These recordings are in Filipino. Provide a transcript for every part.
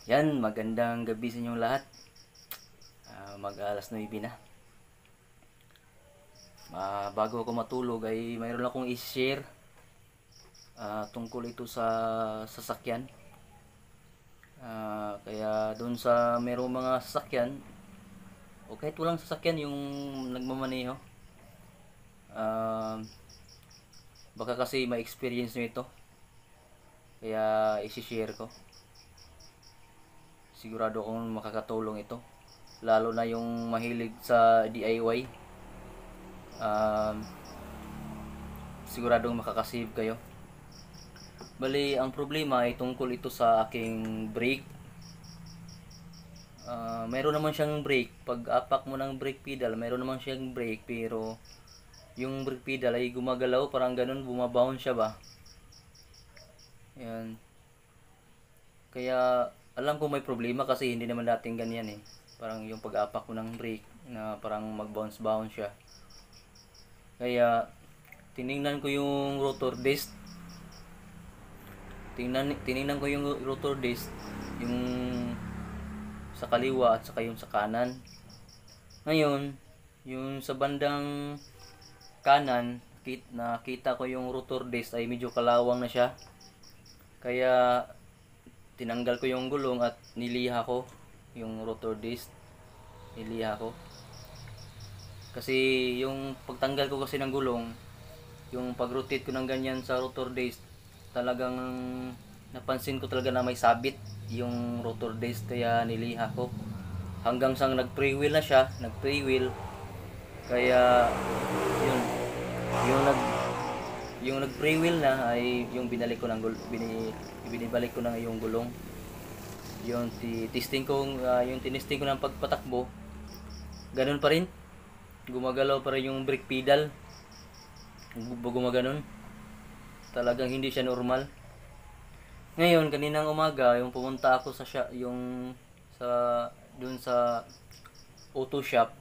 Yan, magandang gabi sa inyong lahat. Mag alas 9 na. Bago ako matulog ay mayroon akong i-share tungkol ito sa sasakyan. Kaya doon sa mayroong mga sasakyan o kahit walang sasakyan yung nagmamaneho, baka kasi ma-experience nyo ito. Kaya i-share ko. Sigurado akong makakatulong ito. Lalo na yung mahilig sa DIY. Siguradong makakasave kayo. Bali, ang problema ay tungkol ito sa aking brake. Mayroon naman siyang brake. Pag apak mo ng brake pedal, mayroon naman siyang brake. Pero yung brake pedal ay gumagalaw. Parang ganun, bumabounce siya ba. Yan. Kaya alam ko may problema kasi hindi naman dating ganyan eh. Parang yung pag-apak ko ng brake na parang mag-bounce siya. Kaya tiningnan ko yung rotor disc. Tiningnan ko yung rotor disc, yung sa kaliwa at saka yung sa kanan. Ngayon, yung sa bandang kanan, nakita ko yung rotor disc ay medyo kalawang na siya. Kaya tinanggal ko yung gulong at niliha ko yung rotor disc. Niliha ko. Kasi yung pagtanggal ko kasi ng gulong, yung pag-rotate ko ng ganyan sa rotor disc, talagang napansin ko talaga na may sabit yung rotor disc, kaya niliha ko. Hanggang sa nag-freewheel na siya, nag-freewheel. Kaya yun, yung nag-freewheel na ay yung binalik ko ng binibalik ko na yung gulong. Yung testing ko, yung tinesting ko ng pagpatakbo, ganun pa rin. Gumagalaw pa rin yung brake pedal. Gumaganon. Talagang hindi siya normal. Ngayon, kaninang umaga, yung pumunta ako sa dun sa auto shop.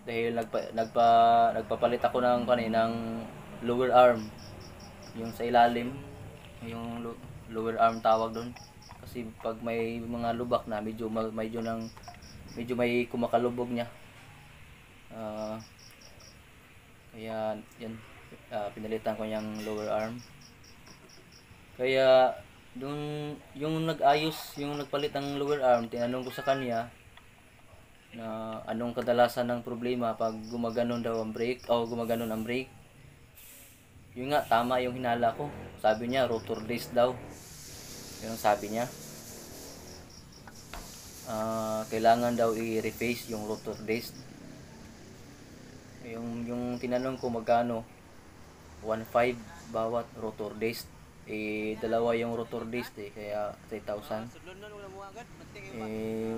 Dahil nagpapalit ako ng kaninang lower arm. Yung sa ilalim, yung lower arm tawag dun. Kasi pag may mga lubak na medyo may kumakalubog niya. Kaya yan, pinalitan ko yung lower arm. Kaya dun yung nagpalit ng lower arm, tinanong ko sa kanya na anong kadalasan ng problema pag gumaganon daw ang brake o gumaganon ang brake. Yun nga, tama yung hinala ko. Sabi niya rotor disc daw. Yun ang sabi niya. Kailangan daw i-replace yung rotor disc. Yung tinanong ko magkano, 1.5 bawat rotor disc. Dalawa yung rotor disc kaya 3,000.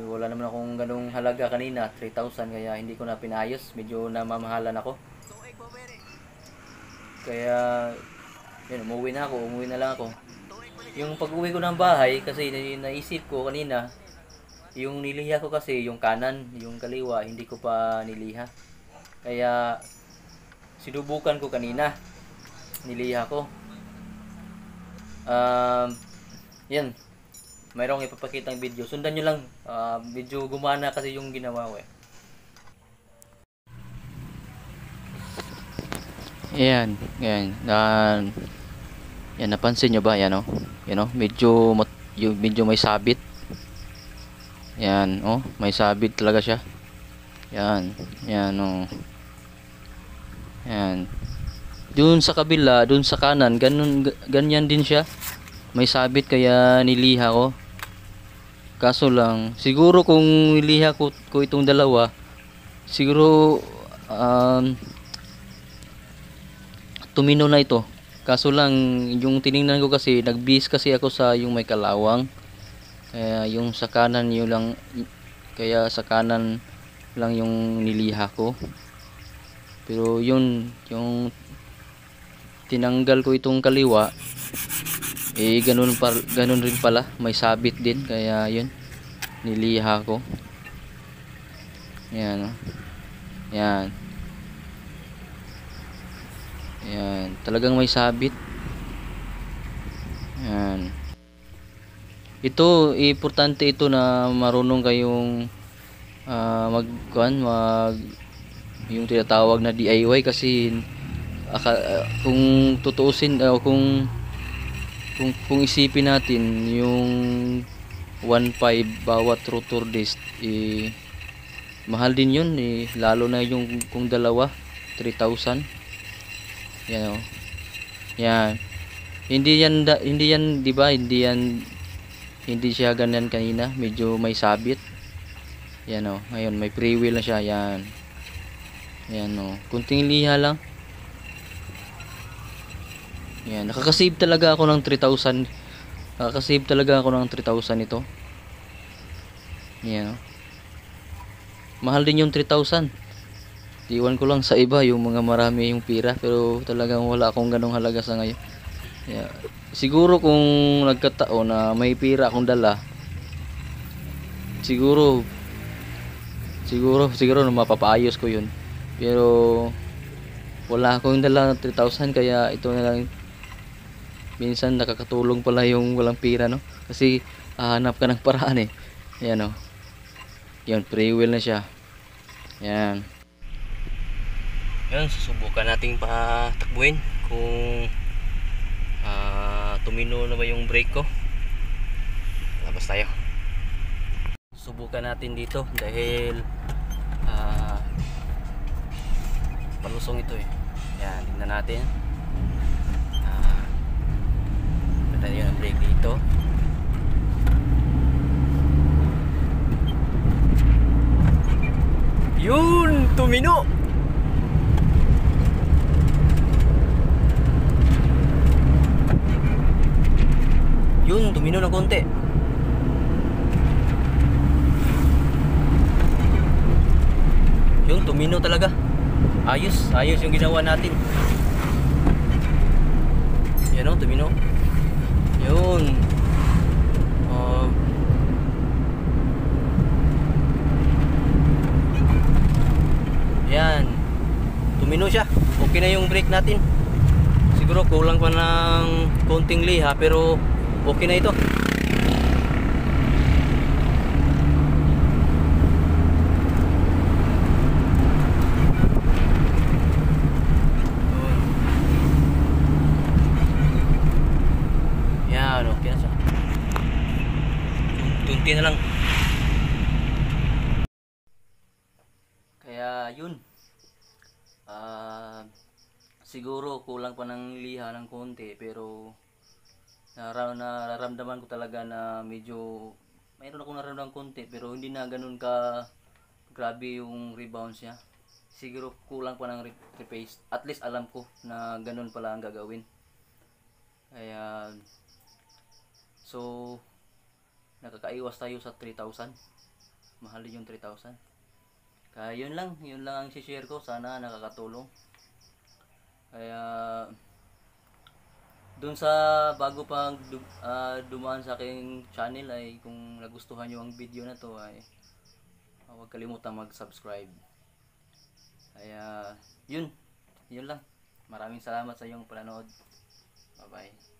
Wala naman akong ganung halaga kanina, 3,000, kaya hindi ko na pinayos. Medyo namamahalan ako. Kaya yun, umuwi na lang ako. Yung pag-uwi ko ng bahay, kasi naisip ko kanina, yung niliha ko kasi yung kanan, yung kaliwa hindi ko pa niliha. Kaya sinubukan ko kanina, niliha ko. Yan, mayroong ipapakitang video, sundan nyo lang. Medyo gumana kasi yung ginawa ko eh. Yan, yan, napansin nyo ba? Yan, medyo may sabit. Yan, may sabit talaga siya. Yan, yan. Doon sa kabila, doon sa kanan, ganyan din siya. May sabit, kaya niliha ko. Kaso lang, siguro kung niliha ko itong dalawa, siguro tumino na ito. Kaso lang, yung tiningnan ko kasi, nagbis kasi ako sa yung may kalawang. Kaya yung sa kanan kaya sa kanan lang yung niliha ko. Pero yun, yung tinanggal ko itong kaliwa, ganun rin pala, may sabit din, kaya yun, niliha ko. Yan, yan, talagang may sabit. Yan. ito importante ito na marunong kayong mag yung tinatawag na DIY kasi kung tutuusin kung isipin natin yung 1.5 bawat rotor disc, mahal din yun, lalo na yung kung dalawa 3,000. Yan, oh. Yan, hindi yan, di ba, hindi siya ganyan kanina, medyo may sabit. Yan, oh. Ngayon may free wheel na siya. Yan, yan, oh. Kunting liha lang. Yan, nakakasave talaga ako ng 3,000. Nakakasave talaga ako ng 3,000 ito. Yan, oh. Mahal din yung 3,000. Iwan ko lang sa iba yung mga marami yung pira, pero talagang wala akong ganong halaga sa ngayon. Yeah. Siguro kung nagkataon na may pira akong dala, siguro na mapapaayos ko yun. Pero wala akong dala ng 3,000, kaya ito na lang. Minsan nakakatulong pala yung walang pira, no? Kasi hanap ka ng paraan, eh. Yan, oh. Yan, free wheel na siya. Yan. Yan, susubukan nating patakbuhin kung tumino na ba yung brake ko. Labas tayo. Subukan natin dito dahil palusong ito, eh. Yan, tingnan natin. Tayo ang brake dito. Yun, tumino. Yun, tumino ng konti. Yun, tumino talaga. Ayos yung ginawa natin. Yan, oh, tumino. Yun. Yan. Tumino siya. Okay na yung brake natin. Siguro kulang pa ng konting liha, pero okay na ito. Yan, okay na siya. Tunti na lang. Kaya yun. Siguro kulang pa ng liha ng konti, pero nararamdaman ko talaga na medyo mayroon akong nararamdaman konti, pero hindi na ganun ka grabe yung rebound niya. Siguro kulang pa ng repace. At least alam ko na ganun pala ang gagawin. Kaya so nakakaiwas tayo sa 3,000. Mahal din yung 3,000. Kaya yun lang ang share ko. Sana nakakatulong. Kaya dun sa bago pang dumaan sa aking channel, ay kung nagustuhan nyo ang video na to, ay huwag kalimutan mag-subscribe. Kaya yun lang. Maraming salamat sa iyong panonood. Bye bye.